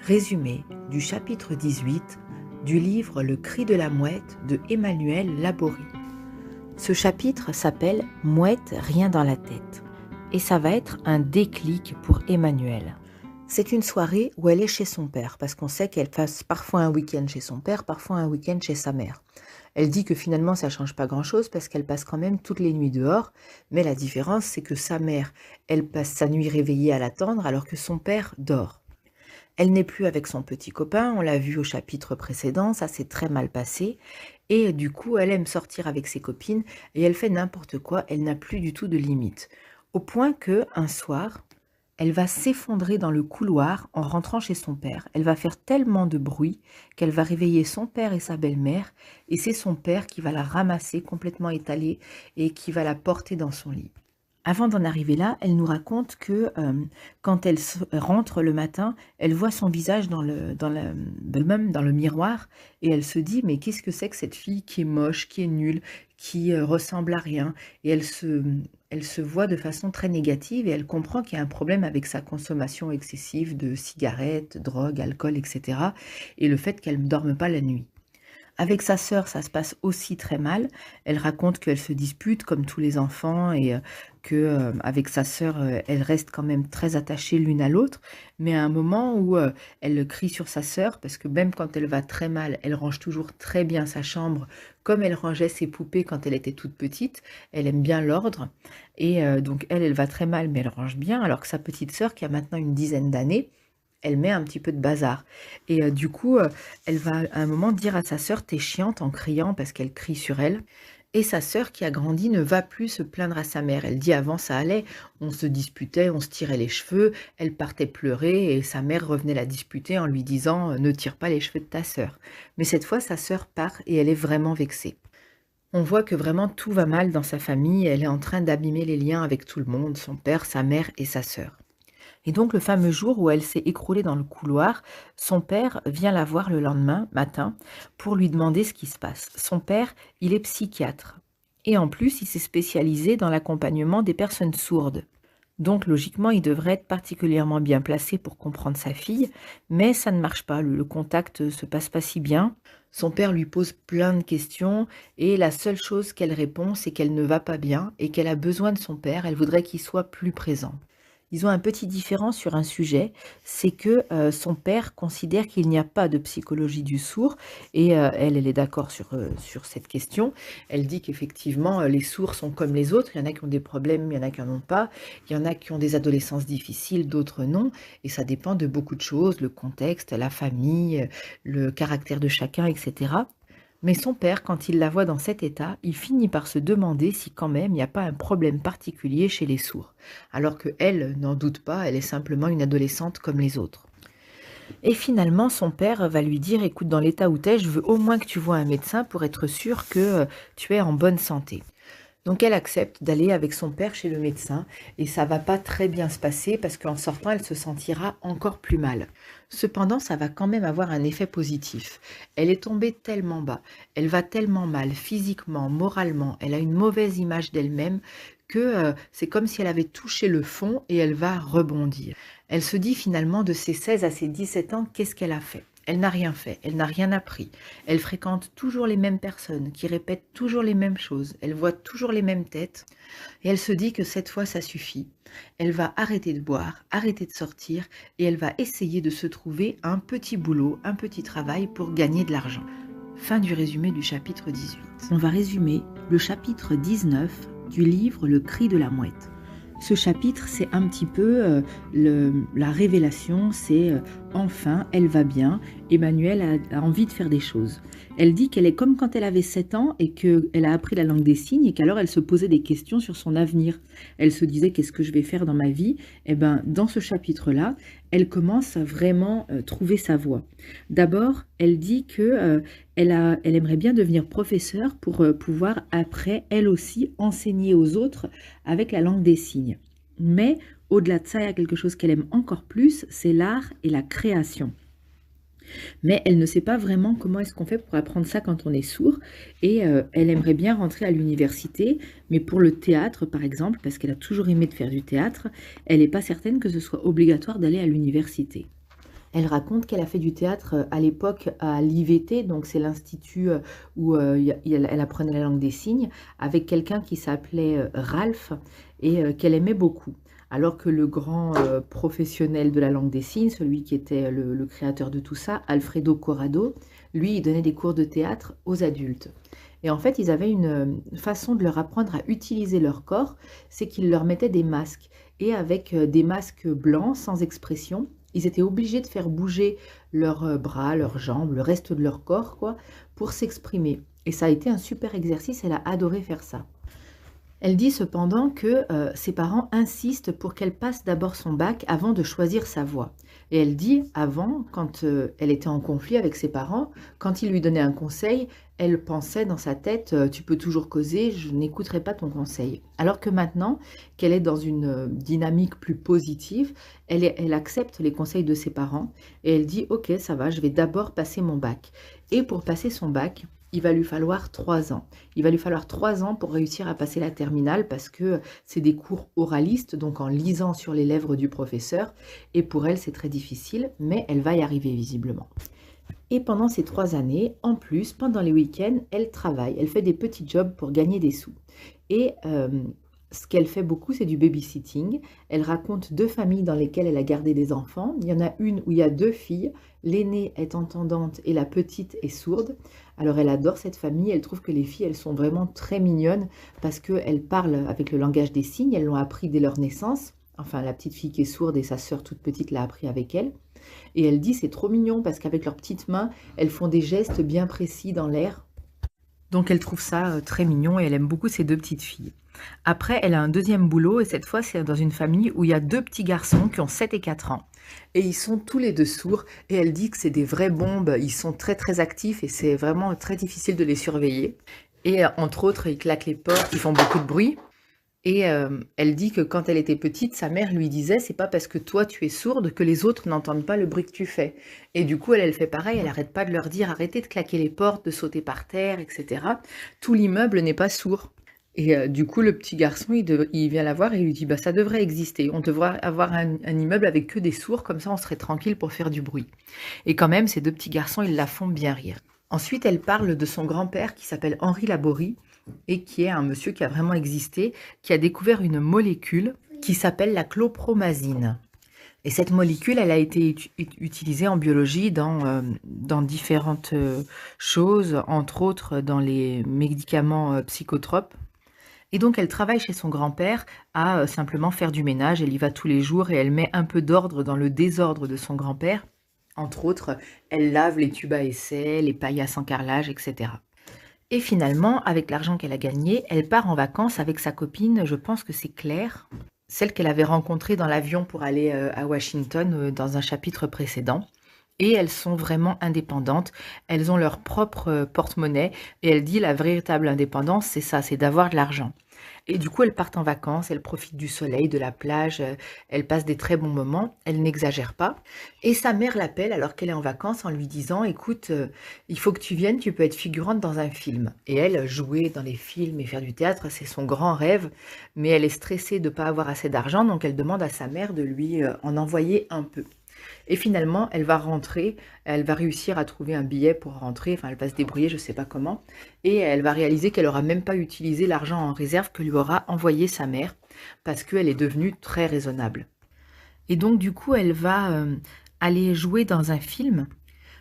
Résumé du chapitre 18 du livre Le cri de la mouette de Emmanuel Laborie. Ce chapitre s'appelle « Mouette, rien dans la tête » et ça va être un déclic pour Emmanuel. C'est une soirée où elle est chez son père parce qu'on sait qu'elle passe parfois un week-end chez son père, parfois un week-end chez sa mère. Elle dit que finalement ça change pas grand-chose parce qu'elle passe quand même toutes les nuits dehors, mais la différence c'est que sa mère, elle passe sa nuit réveillée à l'attendre alors que son père dort. Elle n'est plus avec son petit copain, on l'a vu au chapitre précédent, ça s'est très mal passé. Et du coup, elle aime sortir avec ses copines et elle fait n'importe quoi, elle n'a plus du tout de limite. Au point que, un soir, elle va s'effondrer dans le couloir en rentrant chez son père. Elle va faire tellement de bruit qu'elle va réveiller son père et sa belle-mère et c'est son père qui va la ramasser complètement étalée et qui va la porter dans son lit. Avant d'en arriver là, elle nous raconte que quand elle rentre le matin, elle voit son visage dans le miroir et elle se dit mais qu'est-ce que c'est que cette fille qui est moche, qui est nulle, qui ressemble à rien. Et elle se voit de façon très négative et elle comprend qu'il y a un problème avec sa consommation excessive de cigarettes, drogue, alcool, etc. et le fait qu'elle ne dorme pas la nuit. Avec sa sœur, ça se passe aussi très mal. Elle raconte qu'elle se dispute comme tous les enfants et que avec sa sœur, elle reste quand même très attachée l'une à l'autre. Mais à un moment où elle crie sur sa sœur, parce que même quand elle va très mal, elle range toujours très bien sa chambre, comme elle rangeait ses poupées quand elle était toute petite. Elle aime bien l'ordre. Et donc elle va très mal, mais elle range bien, alors que sa petite sœur, qui a maintenant une dizaine d'années, elle met un petit peu de bazar. Et du coup, elle va à un moment dire à sa sœur: «Tu es chiante» en criant parce qu'elle crie sur elle. Et sa sœur qui a grandi ne va plus se plaindre à sa mère. Elle dit: «Avant ça allait, on se disputait, on se tirait les cheveux», elle partait pleurer et sa mère revenait la disputer en lui disant: «Ne tire pas les cheveux de ta sœur». Mais cette fois, sa sœur part et elle est vraiment vexée. On voit que vraiment tout va mal dans sa famille, elle est en train d'abîmer les liens avec tout le monde, son père, sa mère et sa sœur. Et donc le fameux jour où elle s'est écroulée dans le couloir, son père vient la voir le lendemain matin pour lui demander ce qui se passe. Son père, il est psychiatre et en plus, il s'est spécialisé dans l'accompagnement des personnes sourdes. Donc logiquement, il devrait être particulièrement bien placé pour comprendre sa fille, mais ça ne marche pas, le contact se passe pas si bien. Son père lui pose plein de questions et la seule chose qu'elle répond, c'est qu'elle ne va pas bien et qu'elle a besoin de son père, elle voudrait qu'il soit plus présent. Ils ont un petit différent sur un sujet, c'est que son père considère qu'il n'y a pas de psychologie du sourd et elle est d'accord sur cette question. Elle dit qu'effectivement, les sourds sont comme les autres, il y en a qui ont des problèmes, il y en a qui n'en ont pas, il y en a qui ont des adolescences difficiles, d'autres non et ça dépend de beaucoup de choses, le contexte, la famille, le caractère de chacun etc. Mais son père, quand il la voit dans cet état, il finit par se demander si quand même il n'y a pas un problème particulier chez les sourds, alors qu'elle n'en doute pas, elle est simplement une adolescente comme les autres. Et finalement, son père va lui dire: «Écoute, dans l'état où tu es, je veux au moins que tu vois un médecin pour être sûr que tu es en bonne santé». Donc elle accepte d'aller avec son père chez le médecin et ça va pas très bien se passer parce qu'en sortant, elle se sentira encore plus mal. Cependant, ça va quand même avoir un effet positif. Elle est tombée tellement bas, elle va tellement mal physiquement, moralement, elle a une mauvaise image d'elle-même que c'est comme si elle avait touché le fond et elle va rebondir. Elle se dit finalement de ses 16 à ses 17 ans, qu'est-ce qu'elle a fait? Elle n'a rien fait, elle n'a rien appris. Elle fréquente toujours les mêmes personnes, qui répètent toujours les mêmes choses. Elle voit toujours les mêmes têtes. Et elle se dit que cette fois, ça suffit. Elle va arrêter de boire, arrêter de sortir, et elle va essayer de se trouver un petit boulot, un petit travail pour gagner de l'argent. Fin du résumé du chapitre 18. On va résumer le chapitre 19 du livre Le cri de la mouette. Ce chapitre, c'est un petit peu la révélation, c'est enfin, elle va bien, Emmanuel a envie de faire des choses. Elle dit qu'elle est comme quand elle avait 7 ans et qu'elle a appris la langue des signes et qu'alors elle se posait des questions sur son avenir. Elle se disait: qu'est-ce que je vais faire dans ma vie? Eh ben, dans ce chapitre-là, elle commence à vraiment trouver sa voie. D'abord, elle dit que elle aimerait bien devenir professeure pour pouvoir après, elle aussi, enseigner aux autres avec la langue des signes. Mais au-delà de ça, il y a quelque chose qu'elle aime encore plus, c'est l'art et la création. Mais elle ne sait pas vraiment comment est-ce qu'on fait pour apprendre ça quand on est sourd et elle aimerait bien rentrer à l'université, mais pour le théâtre par exemple, parce qu'elle a toujours aimé de faire du théâtre, elle n'est pas certaine que ce soit obligatoire d'aller à l'université. Elle raconte qu'elle a fait du théâtre à l'époque à l'IVT, donc c'est l'institut où elle apprenait la langue des signes, avec quelqu'un qui s'appelait Ralph et qu'elle aimait beaucoup. Alors que le grand professionnel de la langue des signes, celui qui était le créateur de tout ça, Alfredo Corrado, lui, il donnait des cours de théâtre aux adultes. Et en fait, ils avaient une façon de leur apprendre à utiliser leur corps, c'est qu'ils leur mettaient des masques. Et avec des masques blancs, sans expression, ils étaient obligés de faire bouger leurs bras, leurs jambes, le reste de leur corps, quoi, pour s'exprimer. Et ça a été un super exercice, elle a adoré faire ça. Elle dit cependant que ses parents insistent pour qu'elle passe d'abord son bac avant de choisir sa voie. Et elle dit, avant, quand elle était en conflit avec ses parents, quand ils lui donnaient un conseil, elle pensait dans sa tête, tu peux toujours causer, je n'écouterai pas ton conseil. Alors que maintenant, qu'elle est dans une dynamique plus positive, elle accepte les conseils de ses parents et elle dit, ok, ça va, je vais d'abord passer mon bac. Et pour passer son bac, il va lui falloir 3 ans. Il va lui falloir 3 ans pour réussir à passer la terminale parce que c'est des cours oralistes, donc en lisant sur les lèvres du professeur. Et pour elle, c'est très difficile, mais elle va y arriver visiblement. Et pendant ces 3 années, en plus, pendant les week-ends, elle travaille. Elle fait des petits jobs pour gagner des sous. Et ce qu'elle fait beaucoup, c'est du babysitting. Elle raconte 2 familles dans lesquelles elle a gardé des enfants. Il y en a une où il y a 2 filles. L'aînée est entendante et la petite est sourde. Alors elle adore cette famille. Elle trouve que les filles, elles sont vraiment très mignonnes parce qu'elles parlent avec le langage des signes. Elles l'ont appris dès leur naissance. Enfin, la petite fille qui est sourde et sa sœur toute petite l'a appris avec elle. Et elle dit c'est trop mignon parce qu'avec leurs petites mains, elles font des gestes bien précis dans l'air. Donc elle trouve ça très mignon et elle aime beaucoup ces 2 petites filles. Après, elle a un deuxième boulot et cette fois, c'est dans une famille où il y a 2 petits garçons qui ont 7 et 4 ans. Et ils sont tous les 2 sourds et elle dit que c'est des vraies bombes, ils sont très très actifs et c'est vraiment très difficile de les surveiller. Et entre autres, ils claquent les portes, ils font beaucoup de bruit. Et elle dit que quand elle était petite, sa mère lui disait c'est pas parce que toi tu es sourde que les autres n'entendent pas le bruit que tu fais. Et du coup, elle fait pareil, elle arrête pas de leur dire arrêtez de claquer les portes, de sauter par terre, etc. Tout l'immeuble n'est pas sourd. Et du coup, le petit garçon, il vient la voir et il lui dit bah ça devrait exister. On devrait avoir un immeuble avec que des sourds, comme ça on serait tranquille pour faire du bruit. Et quand même, ces 2 petits garçons, ils la font bien rire. Ensuite, elle parle de son grand-père qui s'appelle Henri Laborie et qui est un monsieur qui a vraiment existé, qui a découvert une molécule qui s'appelle la chlorpromazine. Et cette molécule, elle a été utilisée en biologie dans différentes choses, entre autres dans les médicaments psychotropes. Et donc, elle travaille chez son grand-père à simplement faire du ménage. Elle y va tous les jours et elle met un peu d'ordre dans le désordre de son grand-père. Entre autres, elle lave les tubes à essai, les paillasses en carrelage, etc. Et finalement, avec l'argent qu'elle a gagné, elle part en vacances avec sa copine, je pense que c'est Claire, celle qu'elle avait rencontrée dans l'avion pour aller à Washington dans un chapitre précédent. Et elles sont vraiment indépendantes, elles ont leur propre porte-monnaie et elle dit la véritable indépendance, c'est ça, c'est d'avoir de l'argent. Et du coup, elles partent en vacances, elles profitent du soleil, de la plage, elles passent des très bons moments, elles n'exagèrent pas. Et sa mère l'appelle alors qu'elle est en vacances en lui disant « Écoute, il faut que tu viennes, tu peux être figurante dans un film. » Et elle, jouer dans les films et faire du théâtre, c'est son grand rêve, mais elle est stressée de ne pas avoir assez d'argent, donc elle demande à sa mère de lui en envoyer un peu. Et finalement, elle va rentrer, elle va réussir à trouver un billet pour rentrer, enfin elle va se débrouiller, je ne sais pas comment, et elle va réaliser qu'elle n'aura même pas utilisé l'argent en réserve que lui aura envoyé sa mère, parce qu'elle est devenue très raisonnable. Et donc du coup, elle va aller jouer dans un film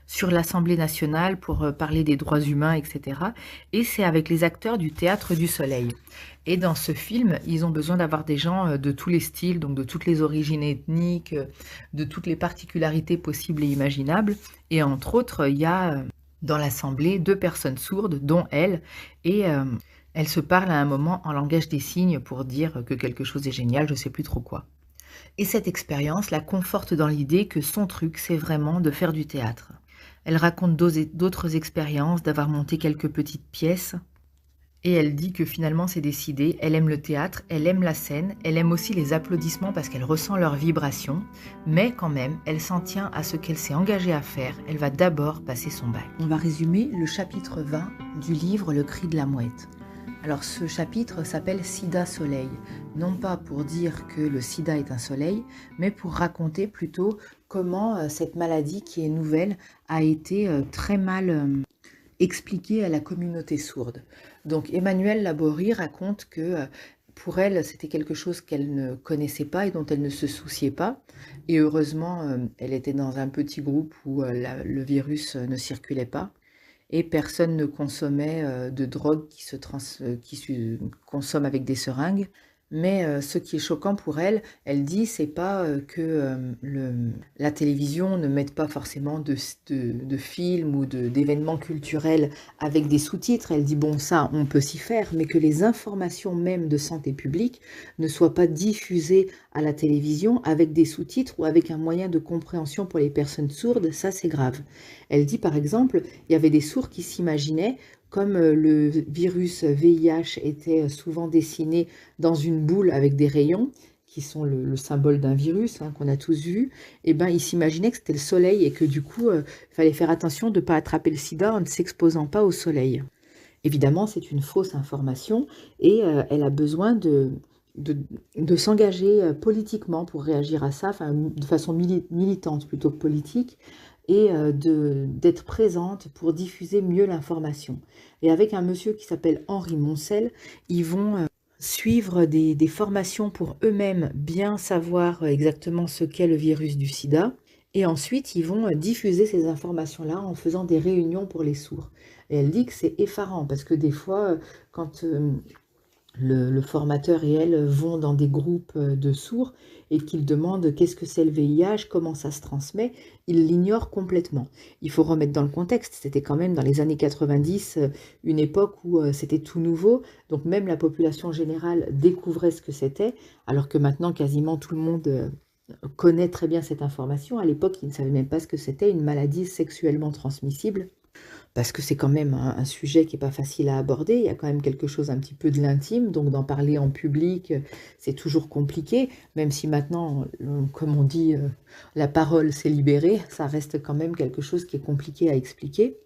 sur l'Assemblée nationale pour parler des droits humains, etc. Et c'est avec les acteurs du Théâtre du Soleil. Et dans ce film, ils ont besoin d'avoir des gens de tous les styles, donc de toutes les origines ethniques, de toutes les particularités possibles et imaginables. Et entre autres, il y a dans l'Assemblée 2 personnes sourdes, dont elle, et elles se parlent à un moment en langage des signes pour dire que quelque chose est génial, je ne sais plus trop quoi. Et cette expérience la conforte dans l'idée que son truc, c'est vraiment de faire du théâtre. Elle raconte d'autres expériences, d'avoir monté quelques petites pièces. Et elle dit que finalement c'est décidé, elle aime le théâtre, elle aime la scène, elle aime aussi les applaudissements parce qu'elle ressent leurs vibrations, mais quand même, elle s'en tient à ce qu'elle s'est engagée à faire, elle va d'abord passer son bac. On va résumer le chapitre 20 du livre Le cri de la mouette. Alors ce chapitre s'appelle Sida Soleil, non pas pour dire que le sida est un soleil, mais pour raconter plutôt comment cette maladie qui est nouvelle a été très mal expliquée à la communauté sourde. Donc Emmanuelle Laborie raconte que pour elle, c'était quelque chose qu'elle ne connaissait pas et dont elle ne se souciait pas. Et heureusement, elle était dans un petit groupe où le virus ne circulait pas et personne ne consommait de drogue qui se consomme avec des seringues. Mais ce qui est choquant pour elle, elle dit, c'est pas que la télévision ne mette pas forcément de films ou d'événements culturels avec des sous-titres. Elle dit, bon, ça, on peut s'y faire, mais que les informations même de santé publique ne soient pas diffusées à la télévision avec des sous-titres ou avec un moyen de compréhension pour les personnes sourdes, ça, c'est grave. Elle dit, par exemple, il y avait des sourds qui s'imaginaient comme le virus VIH était souvent dessiné dans une boule avec des rayons, qui sont le symbole d'un virus, qu'on a tous vu, et ben, ils s'imaginaient que c'était le soleil et que du coup, il fallait faire attention de ne pas attraper le sida en ne s'exposant pas au soleil. Évidemment, c'est une fausse information et elle a besoin de s'engager politiquement pour réagir à ça, enfin, de façon militante plutôt que politique, et d'être présente pour diffuser mieux l'information. Et avec un monsieur qui s'appelle Henri Moncel, ils vont suivre des formations pour eux-mêmes bien savoir exactement ce qu'est le virus du sida. Et ensuite, ils vont diffuser ces informations-là en faisant des réunions pour les sourds. Et elle dit que c'est effarant parce que des fois, quand le formateur et elle vont dans des groupes de sourds et qu'ils demandent qu'est-ce que c'est le VIH, comment ça se transmet, ils l'ignorent complètement. Il faut remettre dans le contexte, c'était quand même dans les années 90 une époque où c'était tout nouveau, donc même la population générale découvrait ce que c'était, alors que maintenant quasiment tout le monde connaît très bien cette information. À l'époque, ils ne savaient même pas ce que c'était une maladie sexuellement transmissible. Parce que c'est quand même un sujet qui n'est pas facile à aborder, il y a quand même quelque chose un petit peu de l'intime, donc d'en parler en public, c'est toujours compliqué, même si maintenant, comme on dit, la parole s'est libérée, ça reste quand même quelque chose qui est compliqué à expliquer.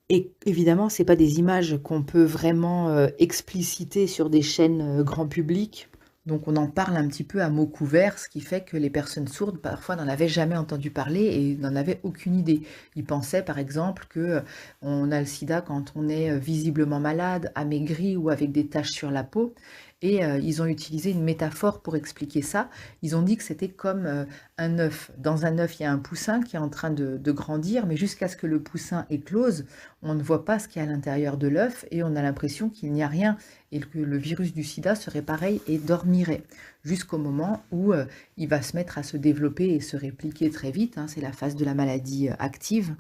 Et évidemment, ce n'est pas des images qu'on peut vraiment expliciter sur des chaînes grand public. Donc on en parle un petit peu à mots couverts, ce qui fait que les personnes sourdes parfois n'en avaient jamais entendu parler et n'en avaient aucune idée. Ils pensaient par exemple que on a le sida quand on est visiblement malade, amaigri ou avec des taches sur la peau. Et ils ont utilisé une métaphore pour expliquer ça. Ils ont dit que c'était comme un œuf. Dans un œuf, il y a un poussin qui est en train de grandir, mais jusqu'à ce que le poussin éclose, on ne voit pas ce qu'il y a à l'intérieur de l'œuf et on a l'impression qu'il n'y a rien et que le virus du sida serait pareil et dormirait jusqu'au moment où il va se mettre à se développer et se répliquer très vite. C'est la phase de la maladie active.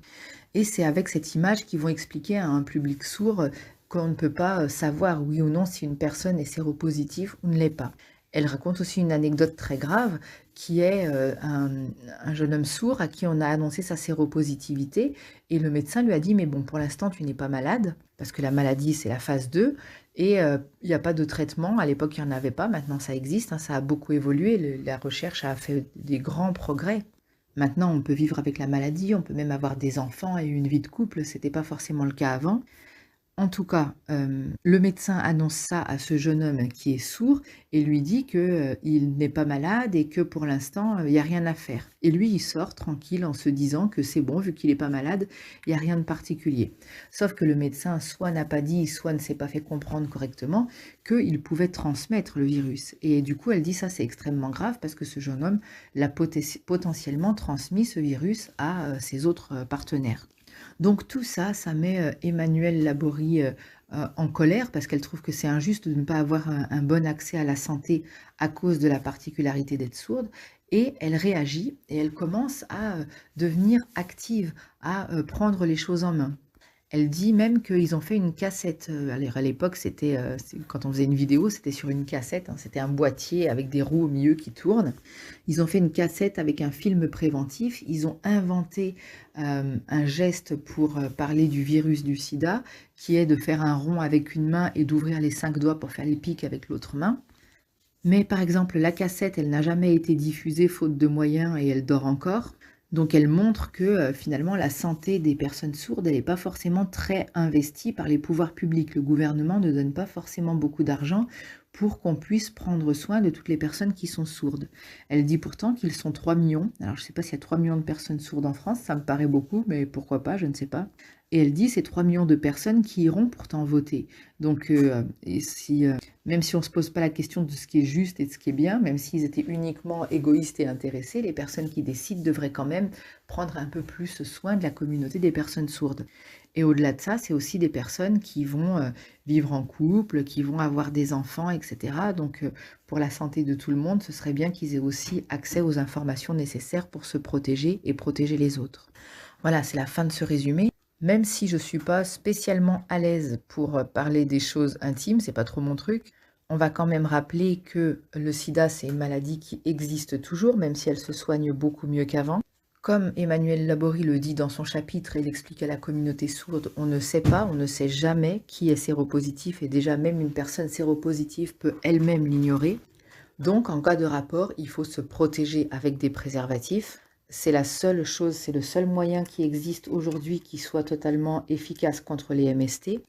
Et c'est avec cette image qu'ils vont expliquer à un public sourd qu'on ne peut pas savoir oui ou non si une personne est séropositive ou ne l'est pas. Elle raconte aussi une anecdote très grave qui est un jeune homme sourd à qui on a annoncé sa séropositivité et le médecin lui a dit mais bon pour l'instant tu n'es pas malade parce que la maladie c'est la phase 2 et il n'y a pas de traitement, à l'époque il n'y en avait pas, maintenant ça existe, ça a beaucoup évolué, la recherche a fait des grands progrès. Maintenant on peut vivre avec la maladie, on peut même avoir des enfants et une vie de couple, c'était pas forcément le cas avant. En tout cas, le médecin annonce ça à ce jeune homme qui est sourd et lui dit qu'il n'est pas malade et que pour l'instant, il n'y a rien à faire. Et lui, il sort tranquille en se disant que c'est bon, vu qu'il n'est pas malade, il n'y a rien de particulier. Sauf que le médecin soit n'a pas dit, soit ne s'est pas fait comprendre correctement qu'il pouvait transmettre le virus. Et du coup, elle dit ça, c'est extrêmement grave parce que ce jeune homme l'a potentiellement transmis ce virus à ses autres partenaires. Donc tout ça, ça met Emmanuelle Laborie en colère parce qu'elle trouve que c'est injuste de ne pas avoir un bon accès à la santé à cause de la particularité d'être sourde. Et elle réagit et elle commence à devenir active, à prendre les choses en main. Elle dit même qu'ils ont fait une cassette. À l'époque, quand on faisait une vidéo, c'était sur une cassette. C'était un boîtier avec des roues au milieu qui tournent. Ils ont fait une cassette avec un film préventif. Ils ont inventé un geste pour parler du virus du sida, qui est de faire un rond avec une main et d'ouvrir les 5 doigts pour faire les pics avec l'autre main. Mais par exemple, la cassette, elle n'a jamais été diffusée faute de moyens et elle dort encore. Donc elle montre que finalement la santé des personnes sourdes, elle n'est pas forcément très investie par les pouvoirs publics. Le gouvernement ne donne pas forcément beaucoup d'argent pour qu'on puisse prendre soin de toutes les personnes qui sont sourdes. Elle dit pourtant qu'ils sont 3 millions. Alors je ne sais pas s'il y a 3 millions de personnes sourdes en France, ça me paraît beaucoup, mais pourquoi pas, je ne sais pas. Et elle dit c'est 3 millions de personnes qui iront pourtant voter. Donc même si on ne se pose pas la question de ce qui est juste et de ce qui est bien, même s'ils étaient uniquement égoïstes et intéressés, les personnes qui décident devraient quand même prendre un peu plus soin de la communauté des personnes sourdes. Et au-delà de ça, c'est aussi des personnes qui vont vivre en couple, qui vont avoir des enfants, etc. Donc pour la santé de tout le monde, ce serait bien qu'ils aient aussi accès aux informations nécessaires pour se protéger et protéger les autres. Voilà, c'est la fin de ce résumé. Même si je ne suis pas spécialement à l'aise pour parler des choses intimes, c'est pas trop mon truc, on va quand même rappeler que le sida, c'est une maladie qui existe toujours, même si elle se soigne beaucoup mieux qu'avant. Comme Emmanuel Laborie le dit dans son chapitre et l'explique à la communauté sourde, on ne sait pas, on ne sait jamais qui est séropositif, et déjà même une personne séropositive peut elle-même l'ignorer. Donc en cas de rapport, il faut se protéger avec des préservatifs. C'est la seule chose, c'est le seul moyen qui existe aujourd'hui qui soit totalement efficace contre les MST.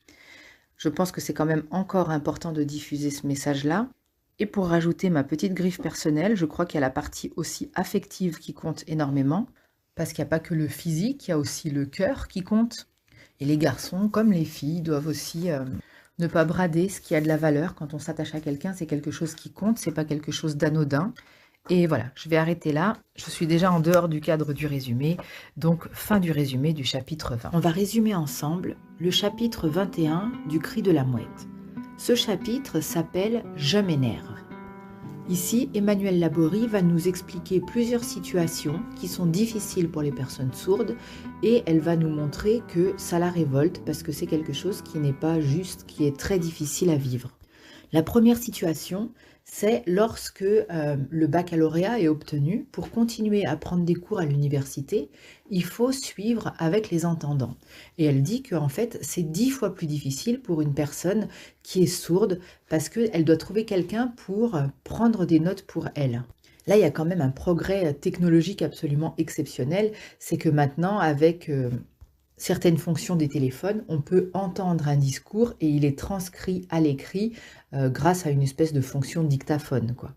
Je pense que c'est quand même encore important de diffuser ce message-là. Et pour rajouter ma petite griffe personnelle, je crois qu'il y a la partie aussi affective qui compte énormément, parce qu'il n'y a pas que le physique, il y a aussi le cœur qui compte. Et les garçons, comme les filles, doivent aussi ne pas brader ce qui a de la valeur. Quand on s'attache à quelqu'un, c'est quelque chose qui compte, c'est pas quelque chose d'anodin. Et voilà, je vais arrêter là. Je suis déjà en dehors du cadre du résumé, donc fin du résumé du chapitre 20. On va résumer ensemble le chapitre 21 du Cri de la mouette. Ce chapitre s'appelle « Je m'énerve ». Ici, Emmanuel Laborie va nous expliquer plusieurs situations qui sont difficiles pour les personnes sourdes et elle va nous montrer que ça la révolte parce que c'est quelque chose qui n'est pas juste, qui est très difficile à vivre. La première situation, c'est lorsque le baccalauréat est obtenu. Pour continuer à prendre des cours à l'université, il faut suivre avec les entendants. Et elle dit qu'en fait, c'est 10 fois plus difficile pour une personne qui est sourde parce qu'elle doit trouver quelqu'un pour prendre des notes pour elle. Là, il y a quand même un progrès technologique absolument exceptionnel. C'est que maintenant, avec certaines fonctions des téléphones, on peut entendre un discours et il est transcrit à l'écrit grâce à une espèce de fonction dictaphone, quoi.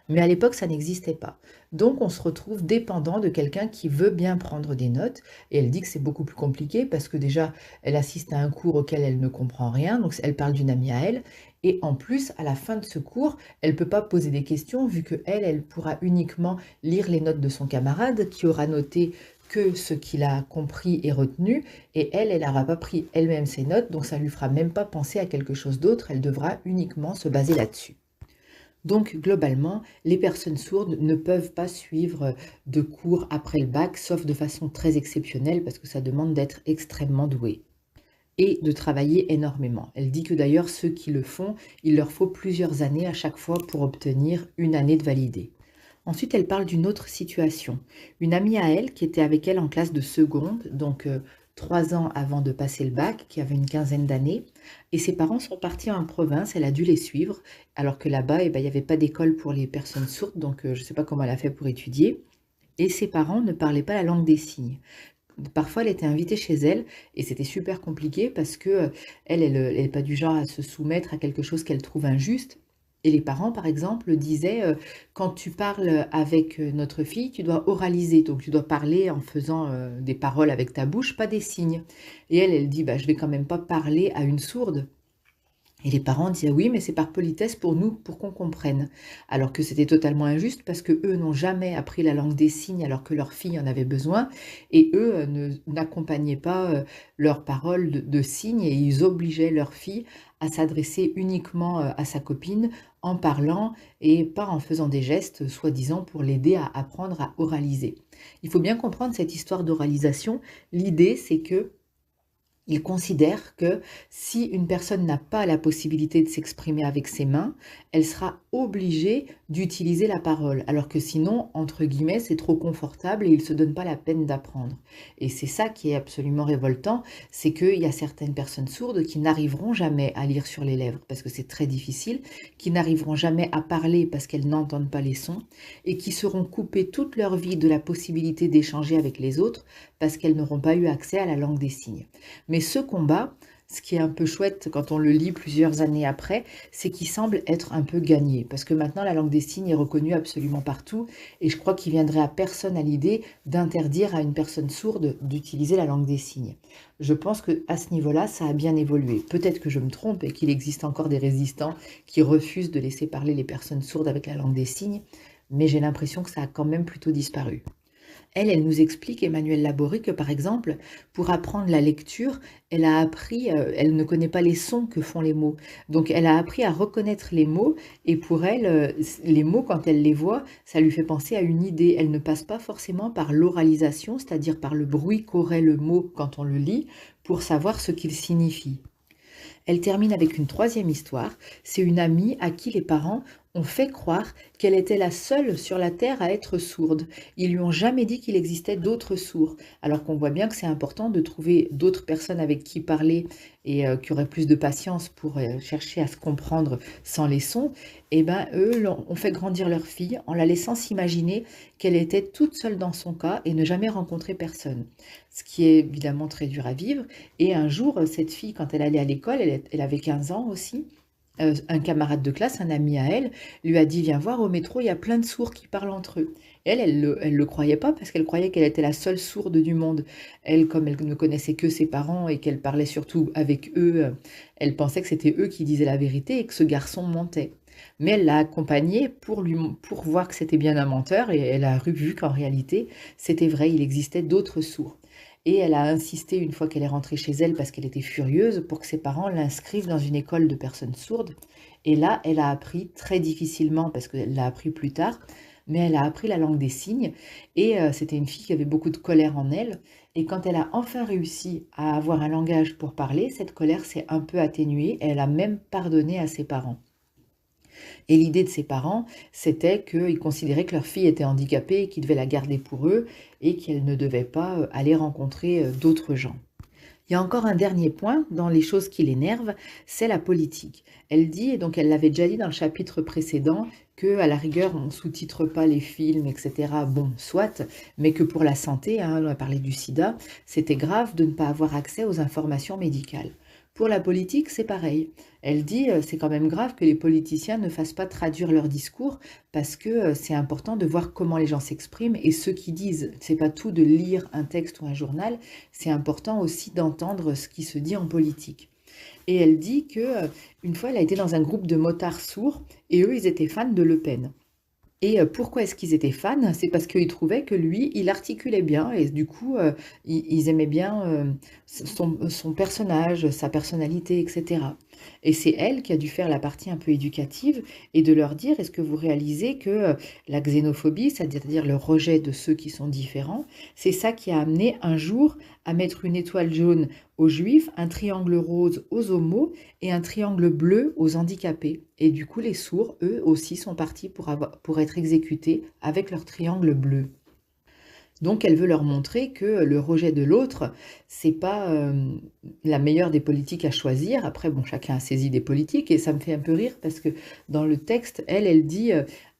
Mais à l'époque, ça n'existait pas. Donc, on se retrouve dépendant de quelqu'un qui veut bien prendre des notes. Et elle dit que c'est beaucoup plus compliqué parce que déjà, elle assiste à un cours auquel elle ne comprend rien. Donc, elle parle d'une amie à elle. Et en plus, à la fin de ce cours, elle ne peut pas poser des questions vu que elle pourra uniquement lire les notes de son camarade qui aura noté que ce qu'il a compris et retenu, et elle n'aura pas pris elle-même ses notes, donc ça ne lui fera même pas penser à quelque chose d'autre, elle devra uniquement se baser là-dessus. Donc globalement, les personnes sourdes ne peuvent pas suivre de cours après le bac, sauf de façon très exceptionnelle, parce que ça demande d'être extrêmement doué et de travailler énormément. Elle dit que d'ailleurs, ceux qui le font, il leur faut plusieurs années à chaque fois pour obtenir une année de validé. Ensuite, elle parle d'une autre situation. Une amie à elle qui était avec elle en classe de seconde, donc 3 ans avant de passer le bac, qui avait une quinzaine d'années, et ses parents sont partis en province, elle a dû les suivre, alors que là-bas, il n'y avait pas d'école pour les personnes sourdes, donc je ne sais pas comment elle a fait pour étudier, et ses parents ne parlaient pas la langue des signes. Parfois, elle était invitée chez elle, et c'était super compliqué parce que elle n'est pas du genre à se soumettre à quelque chose qu'elle trouve injuste. Et les parents, par exemple, disaient quand tu parles avec notre fille, tu dois oraliser, donc tu dois parler en faisant des paroles avec ta bouche, pas des signes. Et elle dit bah, je vais quand même pas parler à une sourde. Et les parents disaient oui, mais c'est par politesse pour nous, pour qu'on comprenne. Alors que c'était totalement injuste parce que eux n'ont jamais appris la langue des signes alors que leur fille en avait besoin. Et eux n'accompagnaient pas leurs paroles de signes et ils obligeaient leur fille à s'adresser uniquement à sa copine en parlant et pas en faisant des gestes, soi-disant pour l'aider à apprendre à oraliser. Il faut bien comprendre cette histoire d'oralisation. L'idée, c'est que Il considère que si une personne n'a pas la possibilité de s'exprimer avec ses mains, elle sera obligée d'utiliser la parole, alors que sinon, entre guillemets, c'est trop confortable et il ne se donne pas la peine d'apprendre. Et c'est ça qui est absolument révoltant, c'est qu'il y a certaines personnes sourdes qui n'arriveront jamais à lire sur les lèvres, parce que c'est très difficile, qui n'arriveront jamais à parler parce qu'elles n'entendent pas les sons, et qui seront coupées toute leur vie de la possibilité d'échanger avec les autres, parce qu'elles n'auront pas eu accès à la langue des signes. Mais ce combat, ce qui est un peu chouette quand on le lit plusieurs années après, c'est qu'il semble être un peu gagné, parce que maintenant la langue des signes est reconnue absolument partout, et je crois qu'il viendrait à personne à l'idée d'interdire à une personne sourde d'utiliser la langue des signes. Je pense qu'à ce niveau-là, ça a bien évolué. Peut-être que je me trompe et qu'il existe encore des résistants qui refusent de laisser parler les personnes sourdes avec la langue des signes, mais j'ai l'impression que ça a quand même plutôt disparu. Elle nous explique, Emmanuelle Laborie, que par exemple, pour apprendre la lecture, elle a appris, elle ne connaît pas les sons que font les mots. Donc elle a appris à reconnaître les mots et pour elle, les mots, quand elle les voit, ça lui fait penser à une idée. Elle ne passe pas forcément par l'oralisation, c'est-à-dire par le bruit qu'aurait le mot quand on le lit, pour savoir ce qu'il signifie. Elle termine avec une troisième histoire. C'est une amie à qui les parents ont fait croire qu'elle était la seule sur la terre à être sourde. Ils lui ont jamais dit qu'il existait d'autres sourds, alors qu'on voit bien que c'est important de trouver d'autres personnes avec qui parler et qui auraient plus de patience pour chercher à se comprendre sans les sons. Et ben eux ont fait grandir leur fille en la laissant s'imaginer qu'elle était toute seule dans son cas et ne jamais rencontrer personne. Ce qui est évidemment très dur à vivre. Et un jour, cette fille, quand elle allait à l'école, elle avait 15 ans aussi, un camarade de classe, un ami à elle, lui a dit: «Viens voir, au métro, il y a plein de sourds qui parlent entre eux». Et elle le croyait pas parce qu'elle croyait qu'elle était la seule sourde du monde. Elle, comme elle ne connaissait que ses parents et qu'elle parlait surtout avec eux, elle pensait que c'était eux qui disaient la vérité et que ce garçon mentait. Mais elle l'a accompagné pour voir que c'était bien un menteur et elle a vu qu'en réalité, c'était vrai, il existait d'autres sourds. Et elle a insisté une fois qu'elle est rentrée chez elle parce qu'elle était furieuse pour que ses parents l'inscrivent dans une école de personnes sourdes. Et là, elle a appris très difficilement parce qu'elle l'a appris plus tard, mais elle a appris la langue des signes et c'était une fille qui avait beaucoup de colère en elle. Et quand elle a enfin réussi à avoir un langage pour parler, cette colère s'est un peu atténuée et elle a même pardonné à ses parents. Et l'idée de ses parents, c'était qu'ils considéraient que leur fille était handicapée et qu'ils devaient la garder pour eux et qu'elle ne devait pas aller rencontrer d'autres gens. Il y a encore un dernier point dans les choses qui l'énervent, c'est la politique. Elle dit, et donc elle l'avait déjà dit dans le chapitre précédent, que à la rigueur on ne sous-titre pas les films, etc. Bon, soit, mais que pour la santé, hein, on a parlé du sida, c'était grave de ne pas avoir accès aux informations médicales. Pour la politique, c'est pareil. Elle dit, c'est quand même grave que les politiciens ne fassent pas traduire leur discours parce que c'est important de voir comment les gens s'expriment et ce qu'ils disent. C'est pas tout de lire un texte ou un journal, c'est important aussi d'entendre ce qui se dit en politique. Et elle dit que une fois, elle a été dans un groupe de motards sourds et eux, ils étaient fans de Le Pen. Et pourquoi est-ce qu'ils étaient fans? C'est parce qu'ils trouvaient que lui, il articulait bien et du coup, ils aimaient bien son personnage, sa personnalité, etc. Et c'est elle qui a dû faire la partie un peu éducative et de leur dire, est-ce que vous réalisez que la xénophobie, c'est-à-dire le rejet de ceux qui sont différents, c'est ça qui a amené un jour à mettre une étoile jaune aux juifs, un triangle rose aux homos et un triangle bleu aux handicapés. Et du coup, les sourds, eux aussi, sont partis pour être exécutés avec leur triangle bleu. Donc elle veut leur montrer que le rejet de l'autre, c'est pas la meilleure des politiques à choisir. Après, bon, chacun a ses idées politiques et ça me fait un peu rire parce que dans le texte, elle dit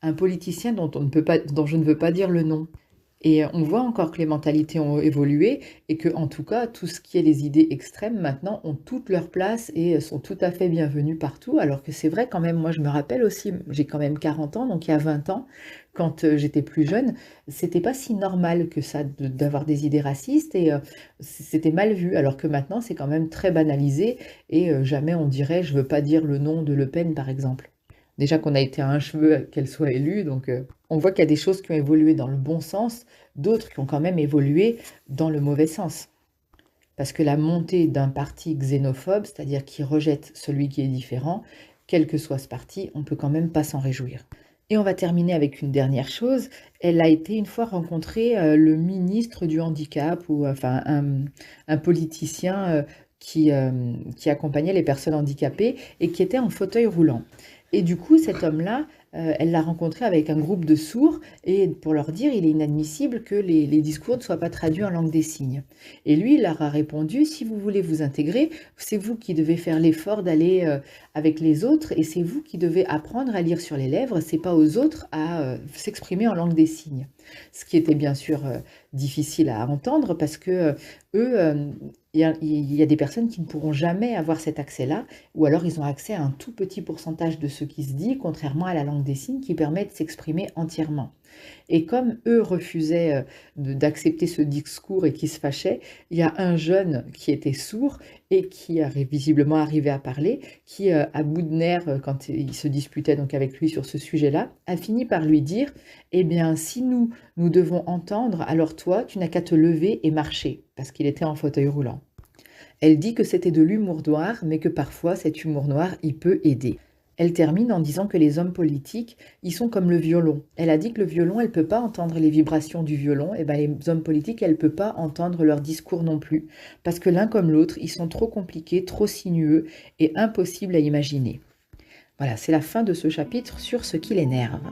un politicien dont je ne veux pas dire le nom. Et on voit encore que les mentalités ont évolué et que, en tout cas, tout ce qui est les idées extrêmes maintenant ont toute leur place et sont tout à fait bienvenues partout. Alors que c'est vrai quand même, moi je me rappelle aussi, j'ai quand même 40 ans, donc il y a 20 ans, quand j'étais plus jeune, c'était pas si normal que ça d'avoir des idées racistes et c'était mal vu. Alors que maintenant c'est quand même très banalisé et jamais on dirait je veux pas dire le nom de Le Pen par exemple. Déjà qu'on a été à un cheveu qu'elle soit élue, donc on voit qu'il y a des choses qui ont évolué dans le bon sens, d'autres qui ont quand même évolué dans le mauvais sens. Parce que la montée d'un parti xénophobe, c'est-à-dire qui rejette celui qui est différent, quel que soit ce parti, on peut quand même pas s'en réjouir. Et on va terminer avec une dernière chose. Elle a été une fois rencontrer le ministre du handicap ou enfin un politicien qui accompagnait les personnes handicapées et qui était en fauteuil roulant. Et du coup, cet homme-là, elle l'a rencontré avec un groupe de sourds et pour leur dire, il est inadmissible que les discours ne soient pas traduits en langue des signes. Et lui, il leur a répondu, si vous voulez vous intégrer, c'est vous qui devez faire l'effort d'aller avec les autres et c'est vous qui devez apprendre à lire sur les lèvres, c'est pas aux autres à s'exprimer en langue des signes. Ce qui était bien sûr difficile à entendre parce que eux, il y a des personnes qui ne pourront jamais avoir cet accès-là, ou alors ils ont accès à un tout petit pourcentage de ce qui se dit, contrairement à la langue des signes qui permet de s'exprimer entièrement. Et comme eux refusaient d'accepter ce discours et qui se fâchaient, il y a un jeune qui était sourd et qui visiblement arrivé à parler, qui, à bout de nerfs, quand il se disputait donc avec lui sur ce sujet-là, a fini par lui dire: «Eh bien, si nous devons entendre, alors toi, tu n'as qu'à te lever et marcher», parce qu'il était en fauteuil roulant. Elle dit que c'était de l'humour noir, mais que parfois cet humour noir, il peut aider. Elle termine en disant que les hommes politiques, ils sont comme le violon. Elle a dit que le violon, elle ne peut pas entendre les vibrations du violon, et ben les hommes politiques, elle ne peut pas entendre leur discours non plus, parce que l'un comme l'autre, ils sont trop compliqués, trop sinueux et impossibles à imaginer. Voilà, c'est la fin de ce chapitre sur ce qui l'énerve.